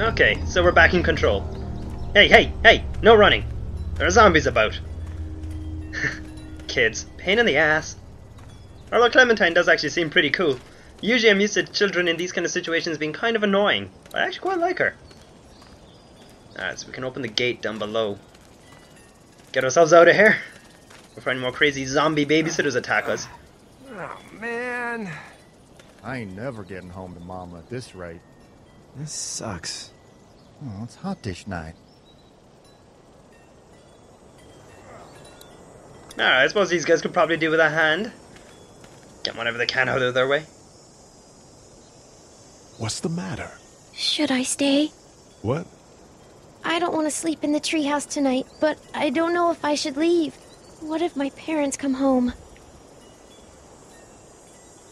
Okay, so we're back in control. Hey, hey, hey! No running! There are zombies about! Kids. Pain in the ass. Although Clementine does actually seem pretty cool. Usually I'm used to children in these kind of situations being kind of annoying. But I actually quite like her. Alright, so we can open the gate down below. Get ourselves out of here before any more crazy zombie babysitters attack us. Oh, man. I ain't never getting home to Mama at this rate. This sucks. Oh, it's hot dish night. Alright, I suppose these guys could probably do with a hand. Get whatever they can out of their way. What's the matter? Should I stay? What? I don't want to sleep in the treehouse tonight, but I don't know if I should leave. What if my parents come home?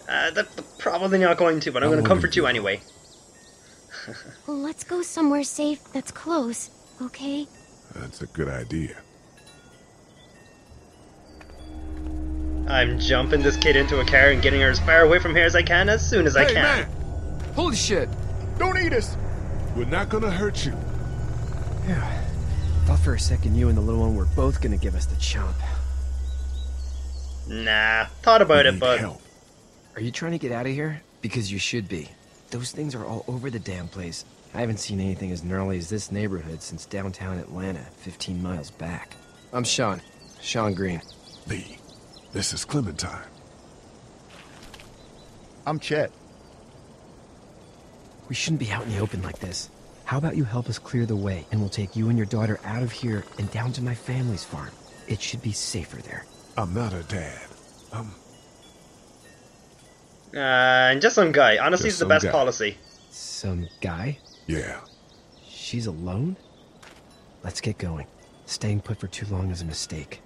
They're probably not going to, but I'm going to comfort you anyway. Well, let's go somewhere safe that's close, okay? That's a good idea. I'm jumping this kid into a car and getting her as far away from here as I can as soon as I can. Man. Holy shit. Don't eat us! We're not gonna hurt you. Yeah. Thought for a second you and the little one were both gonna give us the chomp. Nah, thought about it, but... Help. Are you trying to get out of here? Because you should be. Those things are all over the damn place. I haven't seen anything as gnarly as this neighborhood since downtown Atlanta, 15 miles back. I'm Shawn Greene. Lee, this is Clementine. I'm Chet. We shouldn't be out in the open like this. How about you help us clear the way, and we'll take you and your daughter out of here and down to my family's farm. It should be safer there. I'm not her dad. And just some guy. Honestly, it's Just the some best guy. policy. Some guy? Yeah. She's alone? Let's get going. Staying put for too long is a mistake.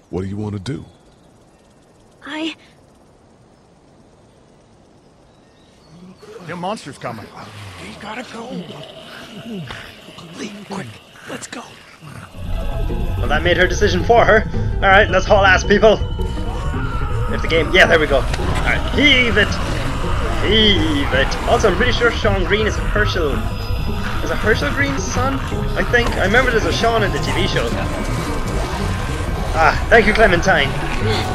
What do you want to do? The monster's coming. We gotta go. Lee, quick, let's go. Well, that made her decision for her. Alright, let's haul ass, people. If the game... Yeah, there we go. Alright, heave it. Heave it. Also, I'm pretty sure Shawn Greene is Hershel. Is it Hershel Greene's son? I think. I remember there's a Shawn in the TV show. Ah, thank you, Clementine.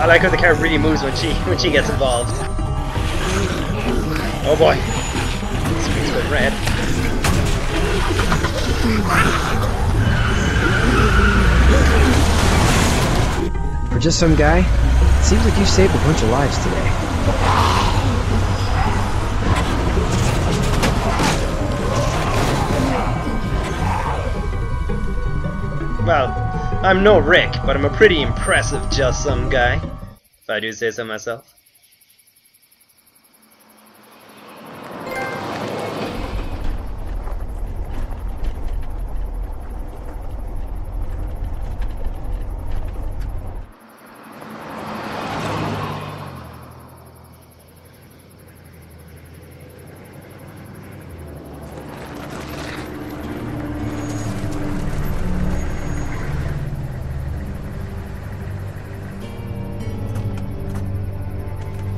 I like how the car really moves when she gets involved. Oh boy. Screen's going red. For just some guy, it seems like you saved a bunch of lives today. Well, I'm no Rick, but I'm a pretty impressive just some guy, if I do say so myself.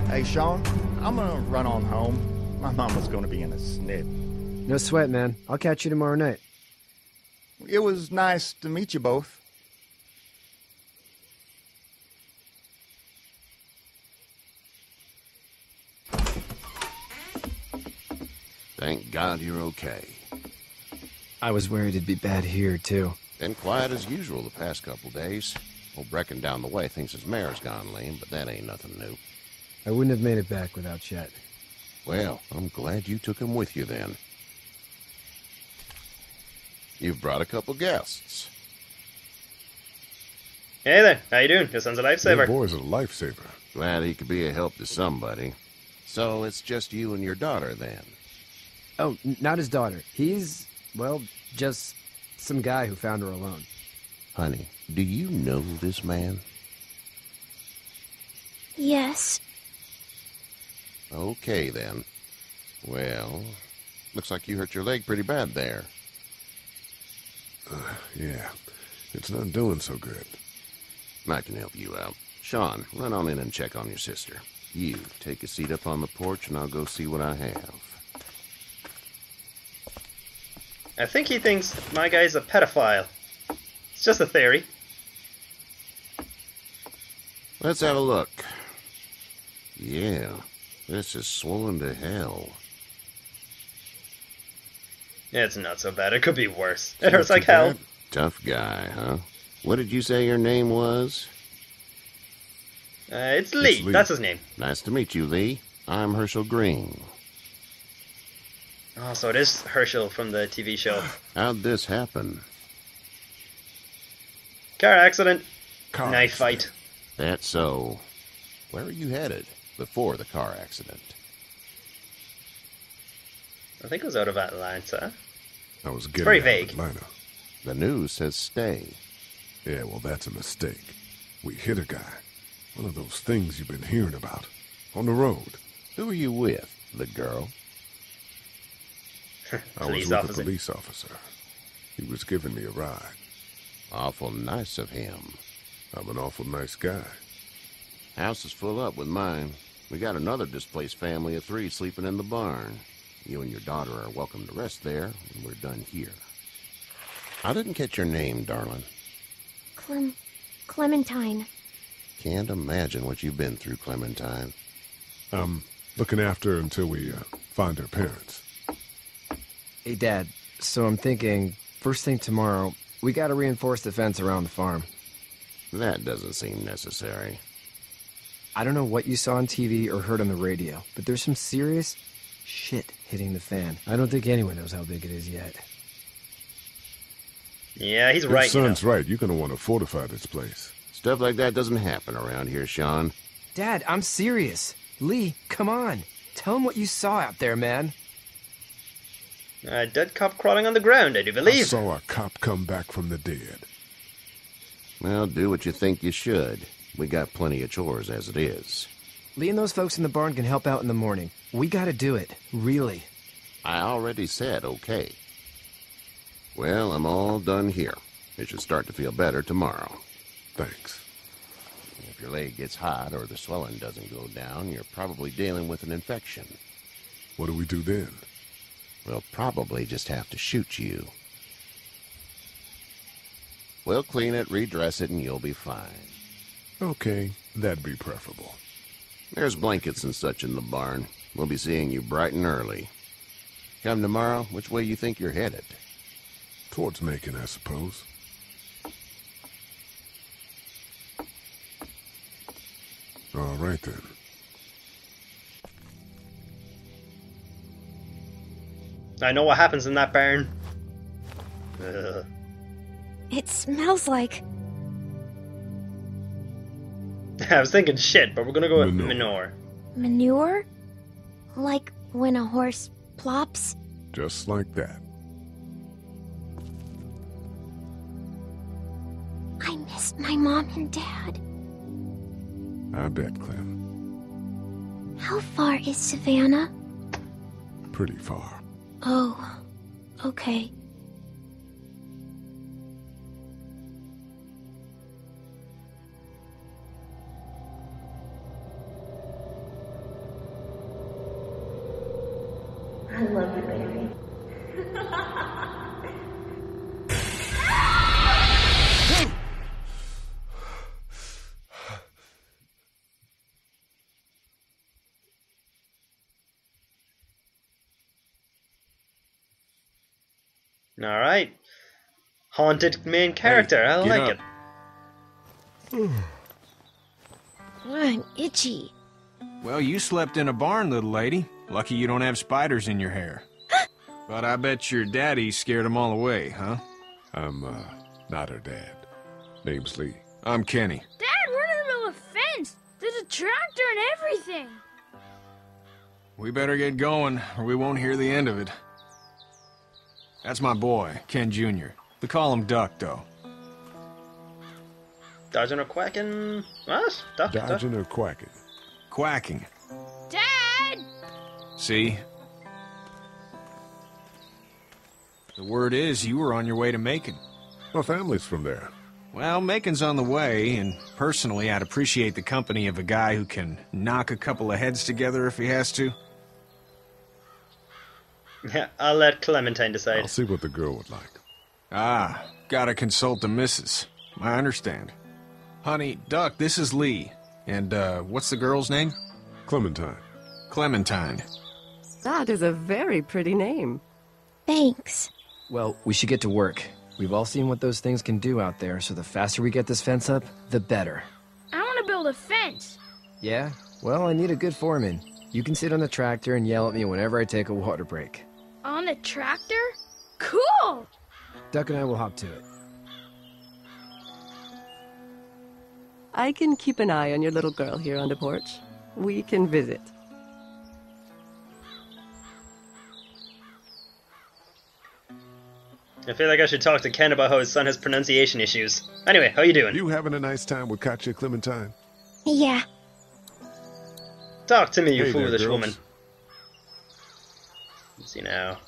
Hey, Shawn, I'm gonna run on home. My mama's gonna be in a snit. No sweat, man. I'll catch you tomorrow night. It was nice to meet you both. Thank God you're okay. I was worried it'd be bad here, too. Been quiet as usual the past couple days. Old Brecken down the way thinks his mare's gone lame, but that ain't nothing new. I wouldn't have made it back without Chet. Well, I'm glad you took him with you then. You've brought a couple guests. Hey there, how you doing? Your son's a Your lifesaver. boy's a lifesaver. Glad he could be a help to somebody. So it's just you and your daughter then? Oh, not his daughter. He's, well, just some guy who found her alone. Honey, do you know this man? Yes. Okay, then. Well, looks like you hurt your leg pretty bad there. Yeah. It's not doing so good. I can help you out. Shawn, run on in and check on your sister. You, take a seat up on the porch and I'll go see what I have. I think he thinks my guy's a pedophile. It's just a theory. Let's have a look. Yeah, this is swollen to hell. Yeah, it's not so bad. It could be worse. It hurts like hell. Tough guy, huh? What did you say your name was? It's Lee. Lee. That's his name. Nice to meet you, Lee. I'm Hershel Greene. Oh, so it is Hershel from the TV show. How'd this happen? Car accident. Car Knife accident. fight. That's so. Where were you headed before the car accident? I think it was out of Atlanta. I was getting very out of vague. Atlanta. The news says stay. Yeah, well, that's a mistake. We hit a guy. One of those things you've been hearing about. On the road. Who are you with? The girl? I was Police with officer. a police officer. He was giving me a ride. Awful nice of him. I'm an awful nice guy. House is full up with mine. We got another displaced family of 3 sleeping in the barn. You and your daughter are welcome to rest there, and we're done here. I didn't catch your name, darling. Clementine. Can't imagine what you've been through, Clementine. I'm looking after her until we find her parents. Hey, Dad, so I'm thinking, first thing tomorrow, we gotta reinforce the fence around the farm. That doesn't seem necessary. I don't know what you saw on TV or heard on the radio, but there's some serious shit hitting the fan. I don't think anyone knows how big it is yet. Yeah, he's Your right. You know. son's right. You're going to want to fortify this place. Stuff like that doesn't happen around here, Shawn. Dad, I'm serious. Lee, come on. Tell him what you saw out there, man. A dead cop crawling on the ground, I do I believe. saw a cop come back from the dead. Well, do what you think you should. We got plenty of chores as it is. Lee and those folks in the barn can help out in the morning. We gotta do it. Really. I already said okay. Well, I'm all done here. It should start to feel better tomorrow. Thanks. If your leg gets hot or the swelling doesn't go down, you're probably dealing with an infection. What do we do then? We'll probably just have to shoot you. We'll clean it, redress it, and you'll be fine. Okay, that'd be preferable. There's blankets and such in the barn. We'll be seeing you bright and early. Come tomorrow, which way you think you're headed? Towards Macon, I suppose. All right, then. I know what happens in that barn. Ugh. It smells like... I was thinking shit, but we're gonna go with Manure. manure. manure? Like when a horse plops? Just like that. I missed my mom and dad. I bet, Clem. How far is Savannah? Pretty far. Oh, okay. I love you, baby. Alright. Haunted main character. I Get like up. I'm itchy. Well, you slept in a barn, little lady. Lucky you don't have spiders in your hair. But I bet your daddy scared them all away, huh? I'm, not her dad. Name's Lee. I'm Kenny. Dad, we're in the middle of a fence. There's a tractor and everything. We better get going, or we won't hear the end of it. That's my boy, Ken Jr. We call him Duck, though. Dodging or quacking. What? Duck, duck. Dodging or quacking? Quacking. Dad! See? The word is you were on your way to Macon. My family's from there. Well, Macon's on the way, and personally, I'd appreciate the company of a guy who can knock a couple of heads together if he has to. Yeah, I'll let Clementine decide. I'll see what the girl would like. Ah, gotta consult the missus. I understand. Honey, Duck, this is Lee. And, what's the girl's name? Clementine. Clementine. That is a very pretty name. Thanks. Well, we should get to work. We've all seen what those things can do out there, so the faster we get this fence up, the better. I want to build a fence. Yeah? Well, I need a good foreman. You can sit on the tractor and yell at me whenever I take a water break. On the tractor? Cool! Duck and I will hop to it. I can keep an eye on your little girl here on the porch. We can visit. I feel like I should talk to Ken about how his son has pronunciation issues. Anyway, how you doing? You having a nice time with Katya, Clementine? Yeah. Talk to me, you Hey there, foolish girls. woman. Let's see now.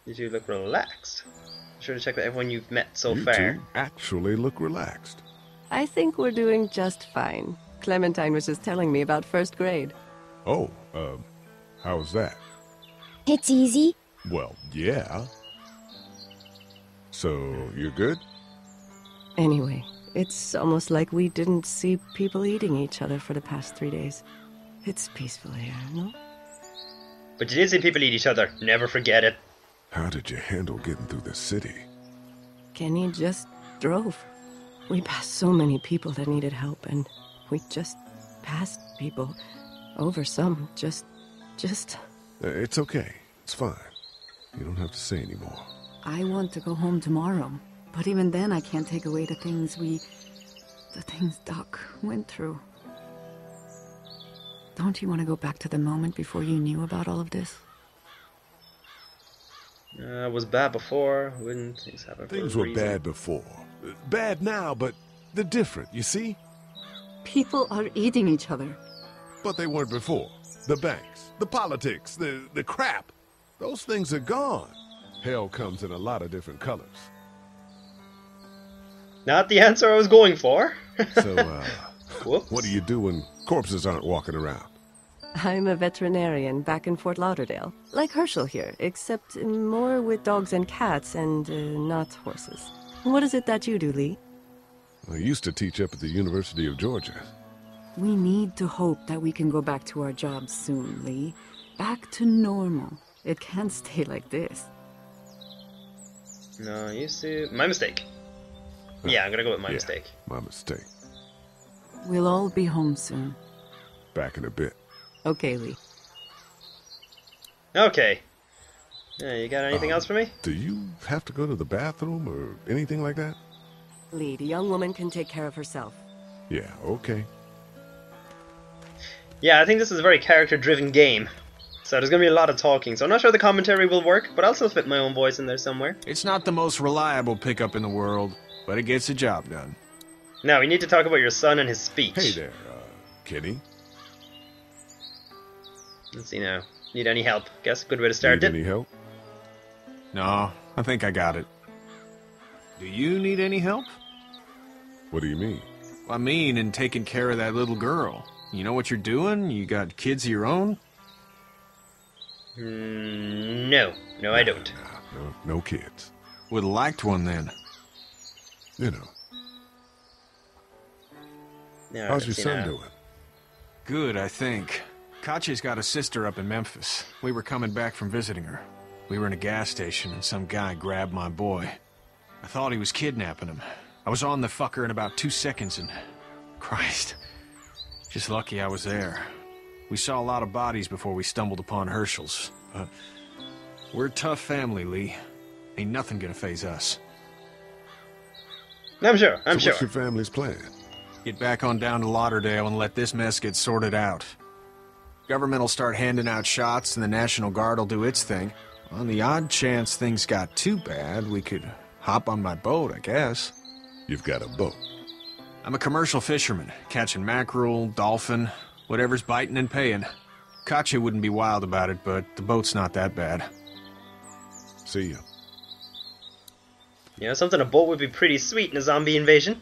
You two look relaxed. Be sure to check with everyone you've met so You far. two actually look relaxed. I think we're doing just fine. Clementine was just telling me about first grade. Oh, how was that? It's easy. Well, yeah. So, you're good? Anyway, it's almost like we didn't see people eating each other for the past 3 days. It's peaceful here, no? But you did see people eat each other. Never forget it. How did you handle getting through the city? Kenny just drove. We passed so many people that needed help, and we just passed people. Over some, just... It's okay. It's fine. You don't have to say anymore. I want to go home tomorrow, but even then I can't take away the things Doc went through. Don't you want to go back to the moment before you knew about all of this? It was bad before. Wouldn't things happen for Things a were reason? bad before. Bad now, but they're different, you see? People are eating each other. But they weren't before. The banks, the politics, the crap. Those things are gone. Hell comes in a lot of different colors. Not the answer I was going for. So, Whoops. what do you do when corpses aren't walking around? I'm a veterinarian back in Fort Lauderdale. Like Hershel here, except more with dogs and cats and not horses. What is it that you do, Lee? I used to teach up at the University of Georgia. We need to hope that we can go back to our jobs soon, Lee. Back to normal. It can't stay like this. No, I used to... My mistake. Yeah, I'm gonna go with my Yeah, mistake. My mistake. We'll all be home soon. Back in a bit. Okay, Lee. Okay. Yeah, you got anything else for me? Do you have to go to the bathroom or anything like that? Lee, the young woman can take care of herself. Yeah, okay. Yeah, I think this is a very character-driven game. So there's gonna be a lot of talking, so I'm not sure the commentary will work, but I'll still fit my own voice in there somewhere. It's not the most reliable pickup in the world, but it gets the job done. Now, we need to talk about your son and his speech. Hey there, Kenny. Let's see now. Need any help? Guess a good way to start Need it. any help? No, I think I got it. Do you need any help? What do you mean? I mean, in taking care of that little girl. You know what you're doing? You got kids of your own? No. No, I don't. No kids. Would've liked one then. You know. No, How's your let's see son now. doing? Good, I think. Katya's got a sister up in Memphis. We were coming back from visiting her. We were in a gas station and some guy grabbed my boy. I thought he was kidnapping him. I was on the fucker in about 2 seconds and... Christ. Just lucky I was there. We saw a lot of bodies before we stumbled upon Hershel's. We're a tough family, Lee. Ain't nothing gonna faze us. I'm sure. So what's your family's plan? Get back on down to Lauderdale and let this mess get sorted out. Government will start handing out shots and the National Guard will do its thing. On the odd chance things got too bad, we could hop on my boat, I guess. You've got a boat. I'm a commercial fisherman, catching mackerel, dolphin, whatever's biting and paying. Katya wouldn't be wild about it, but the boat's not that bad. See ya. You know, something a boat would be pretty sweet in a zombie invasion.